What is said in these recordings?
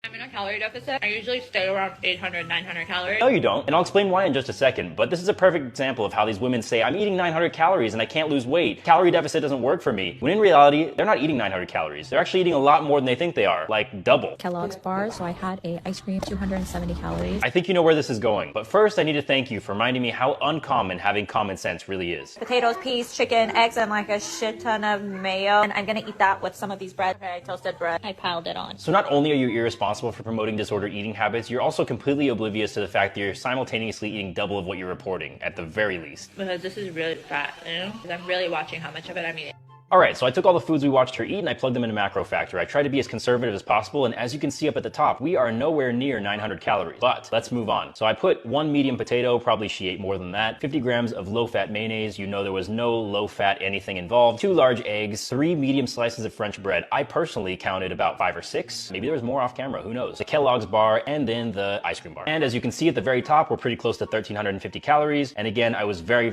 I'm in a calorie deficit. I usually stay around 800, 900 calories. No, you don't. And I'll explain why in just a second. But this is a perfect example of how these women say, I'm eating 900 calories and I can't lose weight. Calorie deficit doesn't work for me. When in reality, they're not eating 900 calories. They're actually eating a lot more than they think they are. Like double. Kellogg's bar, so I had a ice cream, 270 calories. I think you know where this is going. But first, I need to thank you for reminding me how uncommon having common sense really is. Potatoes, peas, chicken, eggs, and like a shit ton of mayo. And I'm gonna eat that with some of these bread. Okay, toasted bread. I piled it on. So not only are you irresponsible for promoting disordered eating habits, you're also completely oblivious to the fact that you're simultaneously eating double of what you're reporting, at the very least. Because this is really fat, you know? Because I'm really watching how much of it I'm eating. Alright, so I took all the foods we watched her eat and I plugged them into MacroFactor. I tried to be as conservative as possible, and as you can see up at the top, we are nowhere near 900 calories. But let's move on. So I put one medium potato, probably she ate more than that, 50 grams of low-fat mayonnaise, you know there was no low-fat anything involved, 2 large eggs, 3 medium slices of French bread. I personally counted about 5 or 6. Maybe there was more off camera, who knows? The Kellogg's bar, and then the ice cream bar. And as you can see at the very top, we're pretty close to 1,350 calories. And again, I was very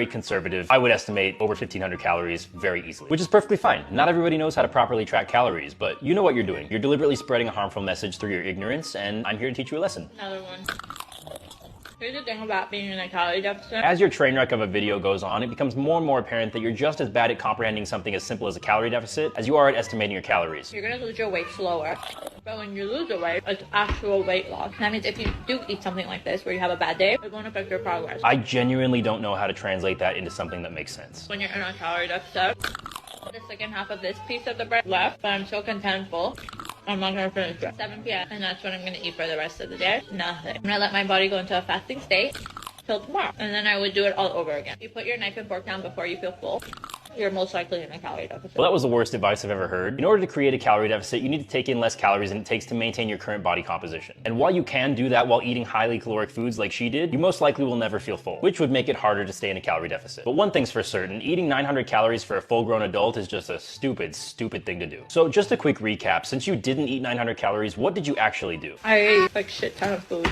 conservative. I would estimate over 1,500 calories very easily. Which is perfectly fine. Not everybody knows how to properly track calories, but you know what you're doing. You're deliberately spreading a harmful message through your ignorance, and I'm here to teach you a lesson. Another one. Here's the thing about being in a calorie deficit. As your train wreck of a video goes on, it becomes more and more apparent that you're just as bad at comprehending something as simple as a calorie deficit as you are at estimating your calories. You're gonna lose your weight slower. But when you lose the weight, it's actual weight loss. That means if you do eat something like this, where you have a bad day, it won't affect your progress. I genuinely don't know how to translate that into something that makes sense. When you're in a calorie deficit, the second half of this piece of the bread left, but I'm so contentful. I'm not gonna finish it. 7 p.m. and that's what I'm gonna eat for the rest of the day. Nothing. I'm gonna let my body go into a fasting state till tomorrow. And then I would do it all over again. You put your knife and fork down before you feel full, you're most likely in a calorie deficit. Well, that was the worst advice I've ever heard. In order to create a calorie deficit, you need to take in less calories than it takes to maintain your current body composition. And while you can do that while eating highly caloric foods like she did, you most likely will never feel full, which would make it harder to stay in a calorie deficit. But one thing's for certain, eating 900 calories for a full-grown adult is just a stupid thing to do. So just a quick recap, since you didn't eat 900 calories, what did you actually do? I ate like shit ton of food.